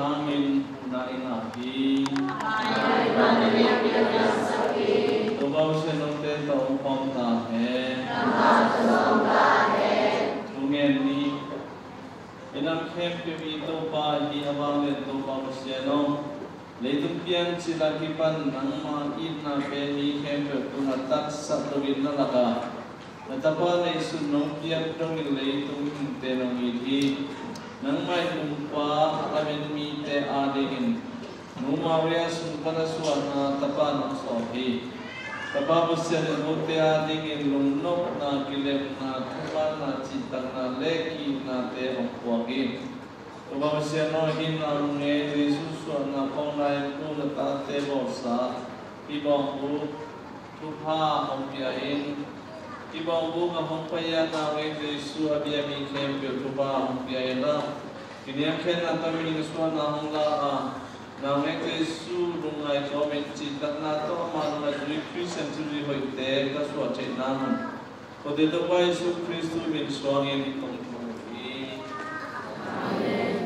nangin na inahi. Tubaw siya nung teta upang tahe. Tungen ni inang kempe ito pa di abangin tubaw siya nung leitumpian sila kipan ng mga ina peni kempe tunatak sa tuwin na laka. Natapa na isunong piyak dong ileitung tenong ihi. Nang may lumpa kami mite adingin. Numawaya sunpanaswan na tapa ng sohi. Tapos siya nilute adingin lumnok na kilem na tuman na citang na leki na te okwagin. Tapos siya no hinang ngayri suswan na panglayan ko na tate bosa. Ibang ko tuha ompiyain. Ibang bunga pangpaya na ngayri su abiyami kempe tuha ompiyain na. Kiniyakin na kami nasuan na hangla na ngayri su rungay komen citang na to amano na juri century hoite kaswa chay naman. O dito pa Yesu Kristo minsuangin itong tumuhi. Amen. Amen.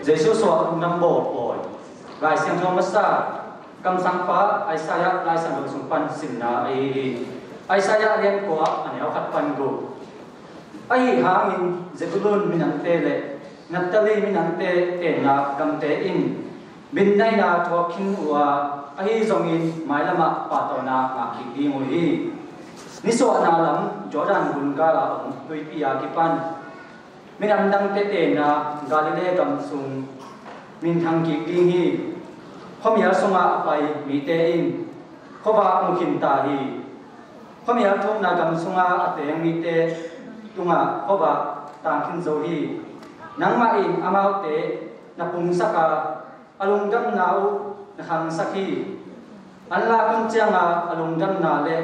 Giêsu suat nam bo boy gai siang thong masa kam sang pa Isaiah lai sang sung pan sin na Isaiah lian ko ani au khat pan go ai hangin Zebulun minante le Naphtali minante te na kam te in bin nai na tho khin wa ai zong in mai lama pa to na ma ki di mo hi ni so na lam Jordan bun ga la hui pi ya ki pan min am dang te na Galilee kam sung min thang ki ding hi khomia songa pai mi te in khoba mukhin ta hi khomia thong na kam sunga ate mi te tunga khoba tang khin zo hi nangma in amau te na pung saka alung dam nau na hang sakhi anla kun changa alung dam na le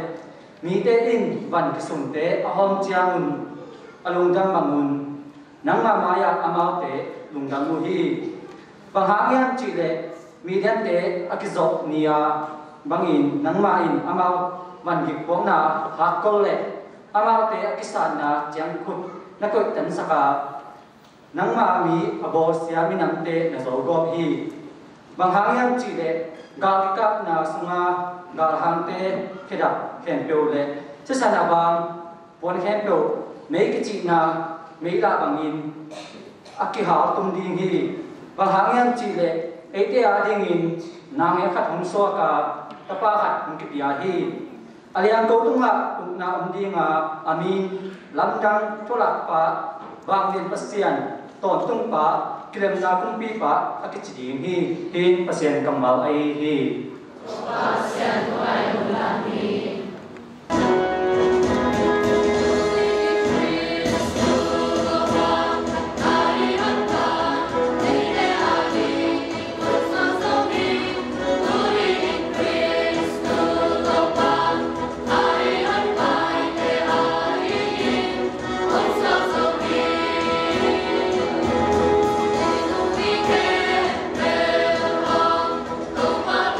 mi te in van kisung te ahom chiangun alung dam mangun nangma maya amau te lungdam mu hi banghagian chi le mi den te akizok nia bangin nangma in amau van gik pong na hakol le amau te akisan na chiang khut na ko tan saka nangma mi abo sia mi nam te na zo go hi banghagian chi le ga kap na sunga ga hang te kheda khen pe le sasana bang pon khen pe me ki chi na mấy la bằng in aki hảo tum ding hi bằng hangian chi le ete a ding in nang e khat hong so ka tapa khat ki pia hi alian ko tung la na ding a amin lam dang thola pa bang din pasian ton tung pa kilem na kum pi pa aki chi ding hi hin pasian kamal ai hi pasian ai ulan hi Hãy subscribe cho kênh Ghiền Mì Gõ để không bỏ lỡ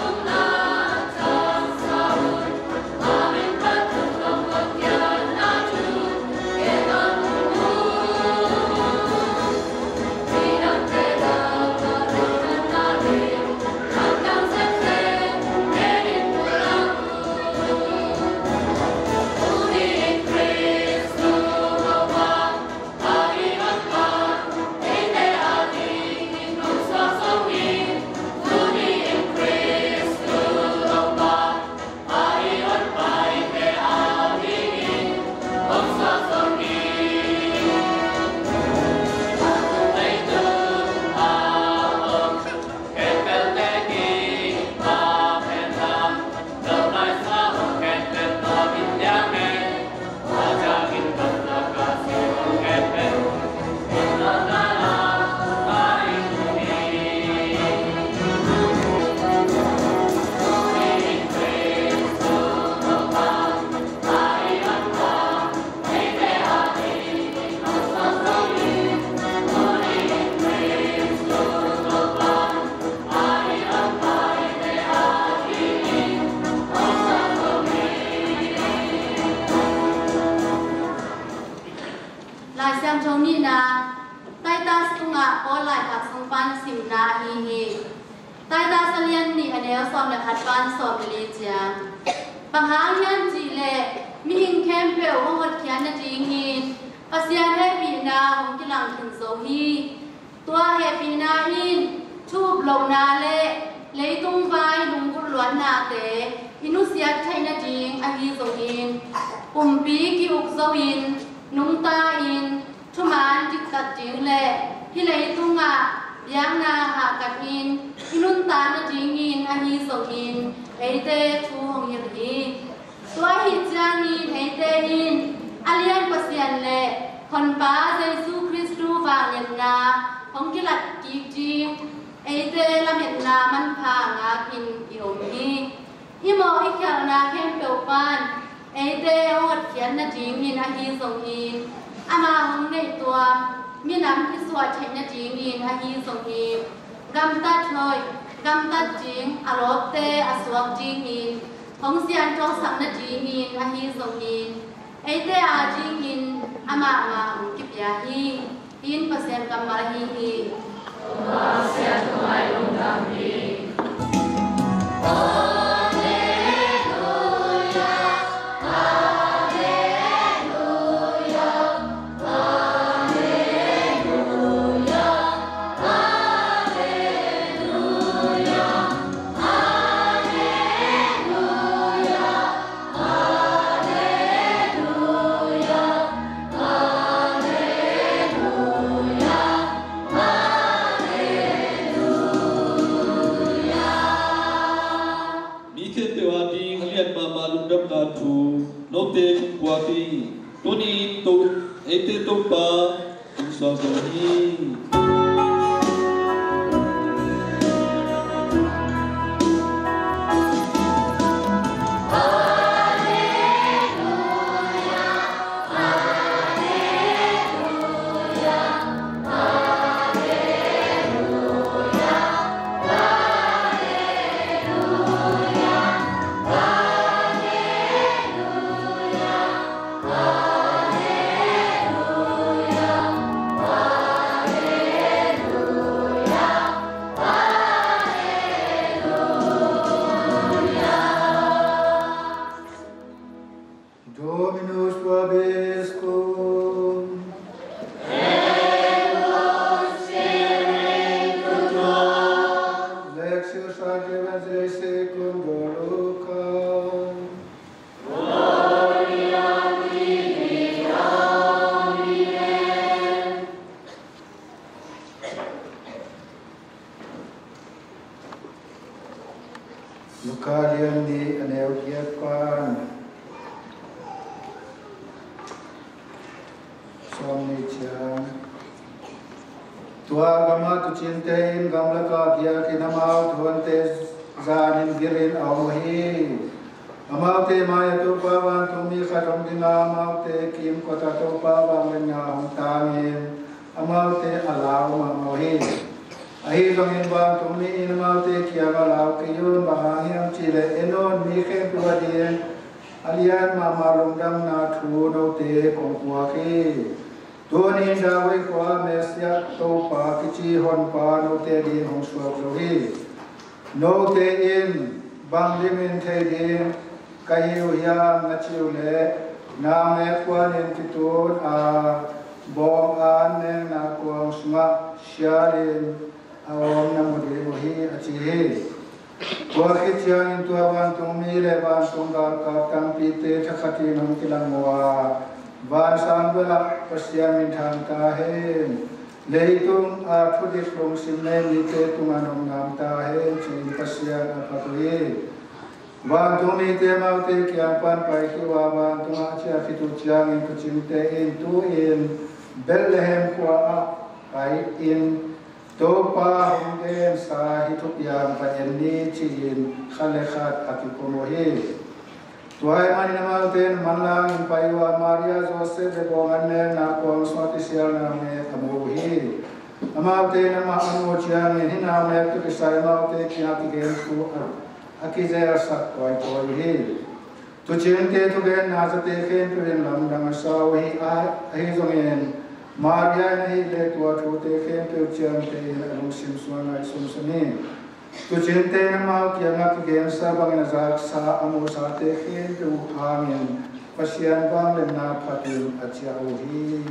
siam choni na Taita sunga olai hak sungpan simna hihi. Taita salian ni anel som le hatpan som le chia. Panghang yan jile mi hing kempe o hot kian na jingin. Pasian happy na hong kilang kin so hi. Tua happy na in chup lo na le tung vai lung gu luan na te. Inu siat thai na jing a hi so in. Pi ki uk so in nung ta in. Cuman jika jingle, hilai tunga, yang na hakatin, inun tanah jingin, ahi songin, ete tuhong yirhi. Tua hijangin, ete in, alian pasian le, konpa Yesus Kristus vangen na, hongkilat kikjing, ete lamet na manpa ngakin iomhi. Imo ikyal na kempeupan, ete hot kian na jingin, ahi songin. Ama hong nei tua mi nam ki suat chen na jing in a hi song hi gam tat loi gam tat jing a lop te a suak jing in hong sian chong sang na jing in a hi song in ei te a jing in ama hong ki pya hi in pasem kam ma hi hi ma sian to mai long dam hi Lukalian di aneu kiapan somni chang tua gama tu cintain gamla ka kia kinamau tuante zanin girin awhi amau te maya tu pawan tumi khatom dina amau te kim kota tu pawan lenya tangin amau te alau mamawhi ahi longin bang tumi inamau te kia galau kiyun bahangiam chile enon mikhen tuadien alian mamalung dam na thu no te kongkuaki tuanin dawai kwa mesya to pa kichi hon pa no te din hong suak lohi no te in bang limin te din kahiu yang ngachiu le na me kwanin kitun a bong an neng na kuang sma syarin awam namudi muhi acihi wakit yang itu awan tumi leban tunggal ka tampi te thakati nam kilang wa van sangbela pasya minthang tahen leitung a thudis long simne ni te tunganom nam tahen chin pasya apatui van tumi te mau te kian pan pai ki wa van tunga chia fitu chiang in kuchim te in tu in Bethlehem kwa pai in Topa honggen sa hidup yang payenni chin khalekhat akikonohi tuai mani nama ten manlang paiwa Maria Joseph de bonganne na kong swati sial na me amuhi ama te nama anu chiang ni na me tu kisai ma te kia ki gen ku akizera sak koi koi tu chin te tu gen na sa te khen tu len lam dang sa wi a hi zongin Maria nahi le tua thute khem pe chiam te alung sim suana sum sani tu chinte na ma kya na gen sa bang na zak sa amu sa te khem pe hangin pasian bang le na phatin achia ho hi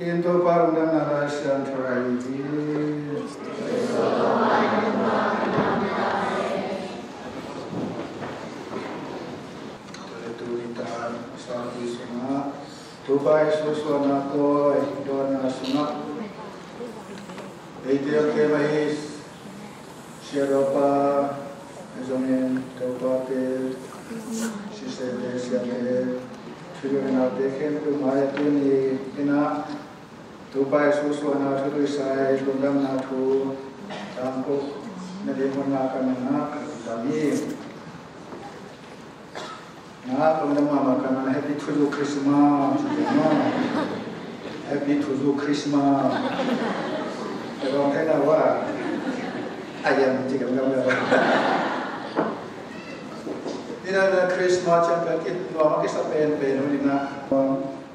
in to parang na rasian thorai hi Tupai suswana ko dona sunga ite ke mais siapa zonen topa pe sisele siale filona dekhen tu maya tuni ina tupai suswana tu sai lundam na tu tampo na de mona kana kami na pengalaman makanan happy to you Christmas, happy to you Christmas. Kalau kena wah ayam jika bergambar. Ini ada Christmas yang berkait dua kisah pen mana.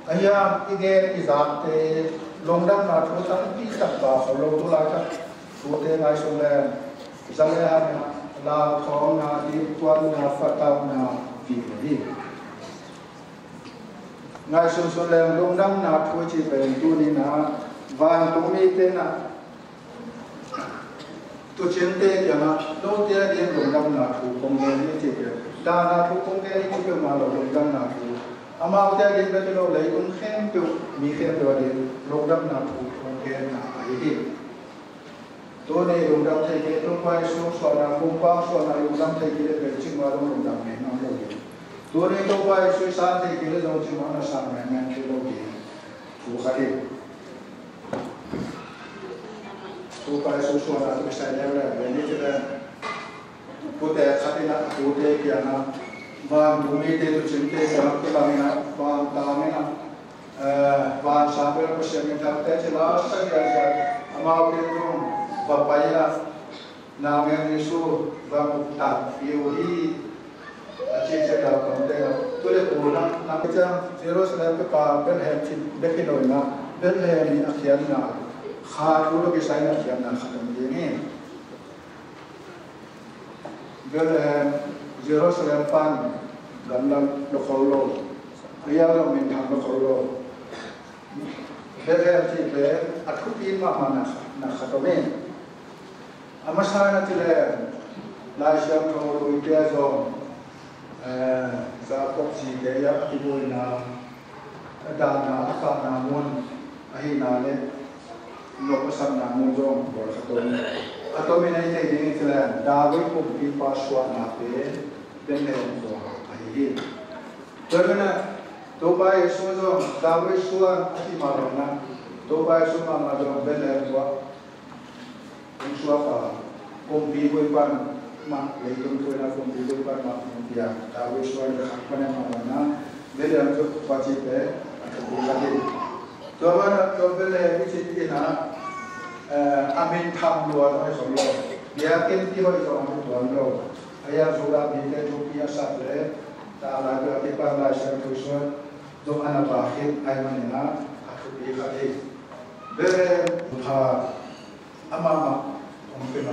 Ayam igen izate longdam na tutan pisah bah long tu lagi tuan ngai solan. Misalnya la thong na di tuan na fatau na Vidi, ngai sun leng dong dam na thu chi pen tu ni na van tu mi te na tu chen te ya na lo te di dong dam na thu kong ge ni chi pe da na thu kong ge ni pe ma lo dong dam na thu ama te di pe lo lei kun khem pe mi khem pe di dong dam na thu kong ge na ai hi tu ni dong dam thai ge tu pai su so na kum pa so na dong dam thai ge pe chi ma dong dam ne na lo Tuan itu baik susah di kiri jauh cuma nasi dengan kilo ni, bukan. Tu baik susah nak misalnya ni juga putih hati nak putih kiana, bang bumi itu cinta kalau kita mina bang tamina, bang sambil bersama kita jelas saja. Amal itu bapaya nama Yesus bang tak iuhi. Aci cakap konten, tu le puna. Nak macam Jerusalem ke Bethlehem dekin orang, Bethlehem ni akhirnya, kharu kisah ni akhirnya khatam ini. Bethlehem Jerusalem pan dalam lokolo, ayah orang minta lokolo. Bethlehem cipe, aku pin mana nak khatam ini. Amasana cile, lasiam tu dia zon. Zakop si gaya ibu na dana apa namun ahi nale lokasan namun jom berkatun atau mina ini ini celah dawe pun dipaswa nape dengan jom ahi kerana toba Yesus jom dawe suan ahi marona toba Yesus mama jom benar jom suapa kumpi bukan mak leitung tu na kumpi bukan mak dia tahu suara haknya mana beda untuk wajib atau bukan tuan bela ini cina amin tham luar orang semua dia kan tiba di orang tuan lo ayah sudah bila tu biasa le tak ada kita belajar tujuan tu anak bahir ayam ina aku biasa bela amama mungkin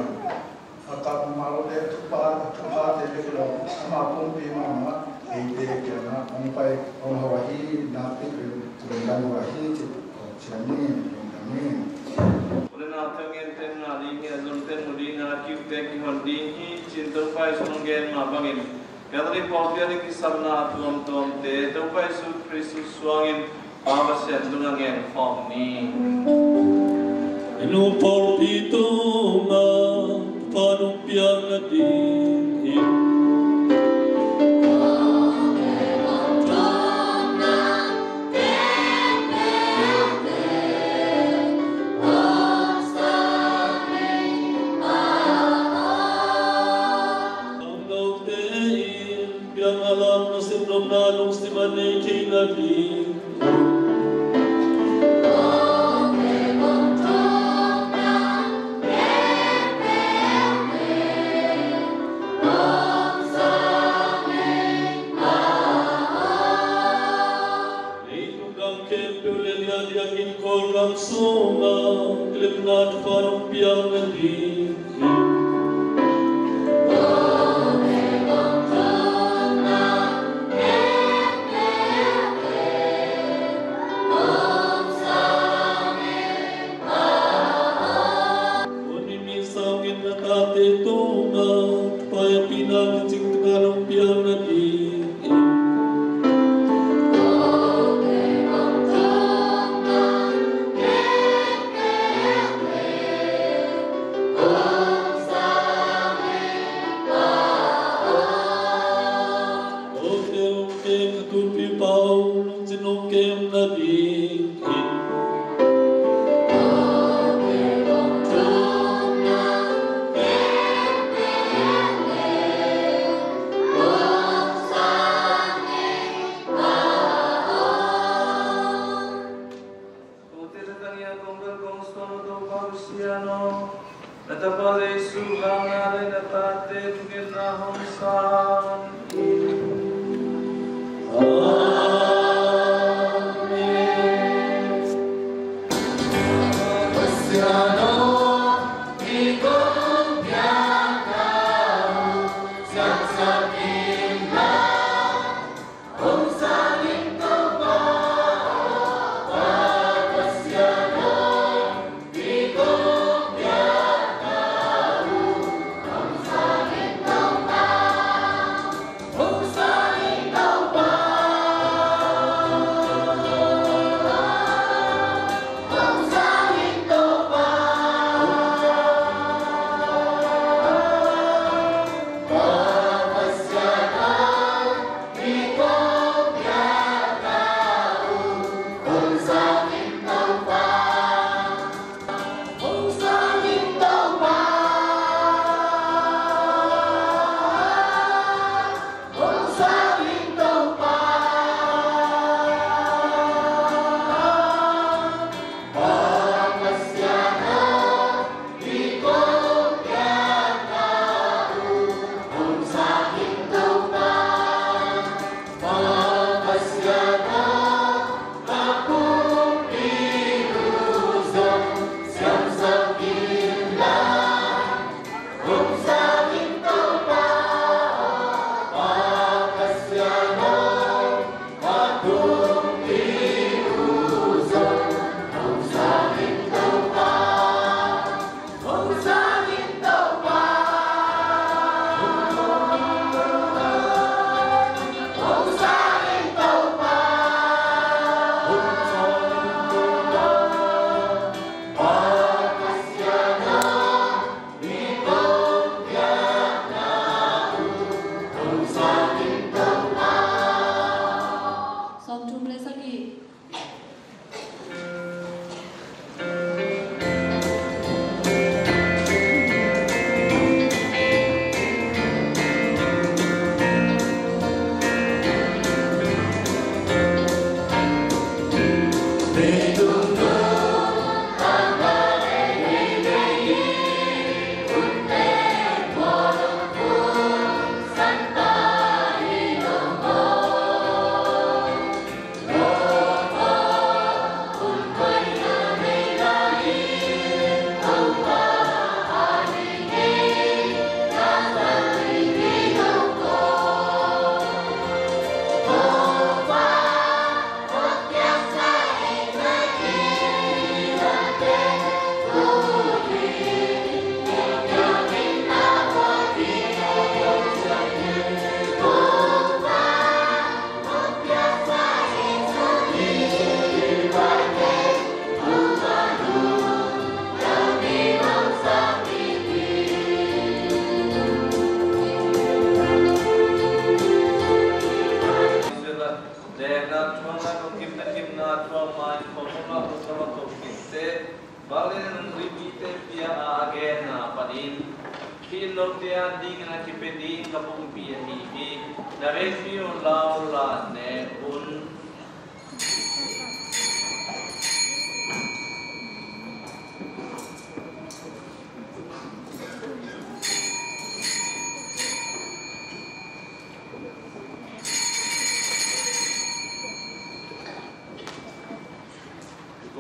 Akak malu deh tumpah deh kalau sama pun mama ide kerana sampai orang Hawaii nanti berendam Hawaii cini. Oleh nato ngien ten nari ngien zon ten mudi ngana kiu tek ngon dingi cinta pai sungen mabangin. Kadri popia di kisah na tom te pai su Kristus suangin awasen dungangen form ni. Inu portito ma panumpiang natin biang alam nasib nomnalong si manay natin yang ingkol langsunga Kelimnat panumpiang nadi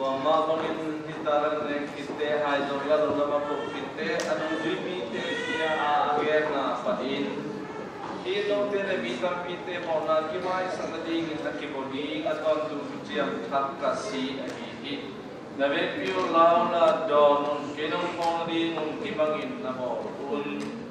tua ma bangin hitaran ne kite hai dorga dorga ma ko kite anu juipi te kia ager na pain ilo te le bitam pite mo na ki mai sanading na ki bodi aton tu chiam thak ka si hi na ve piu laula don kenong pong di nung ki bangin na mo un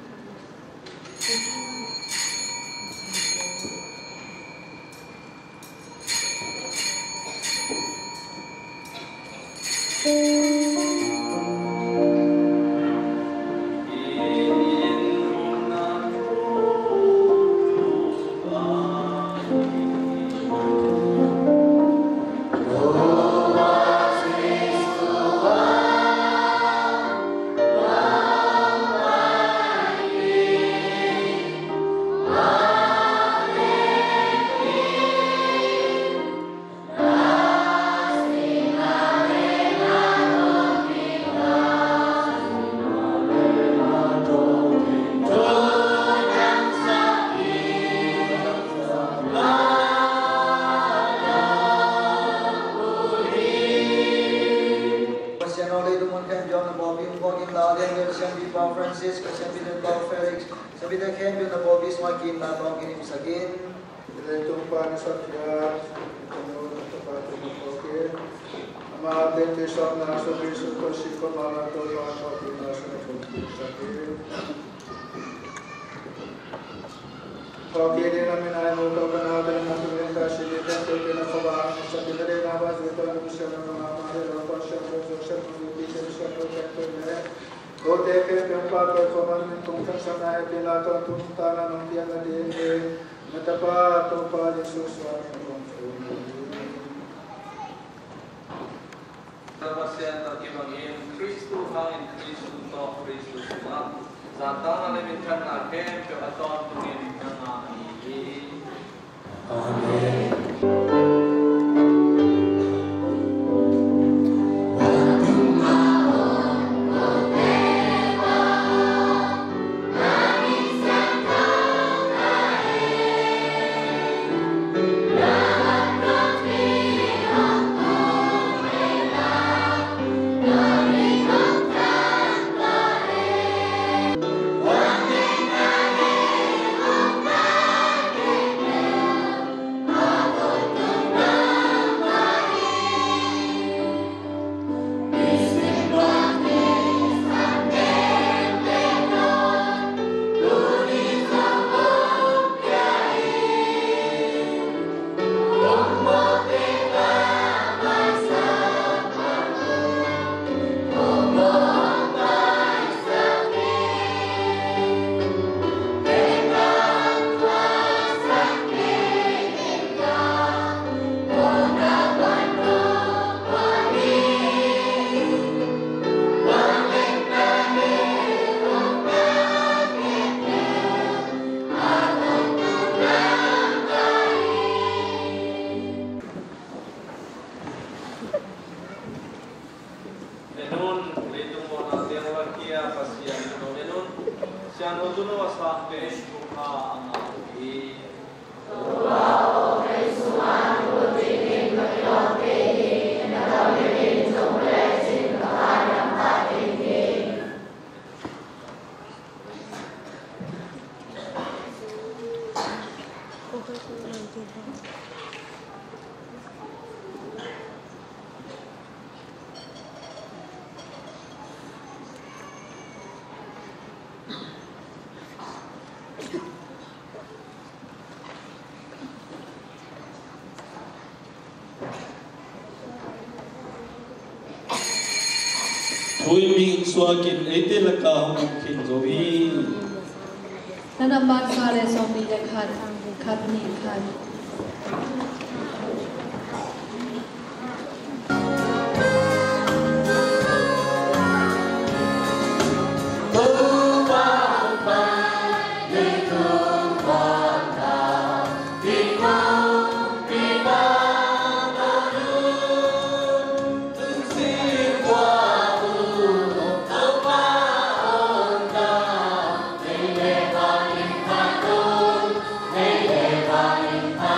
Thôi mình xóa kín ấy tên là cả hồng kín rồi. Nên là bạn khá là xong đi là khát nị khát. Bye.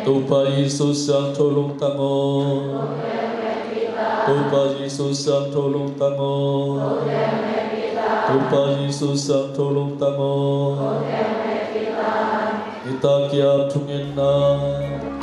Tuhan Yesus yang tolong tangan, Tuhan Yesus yang tolong tangan, Tuhan Yesus yang tolong tangan. Kita kiat tungin na.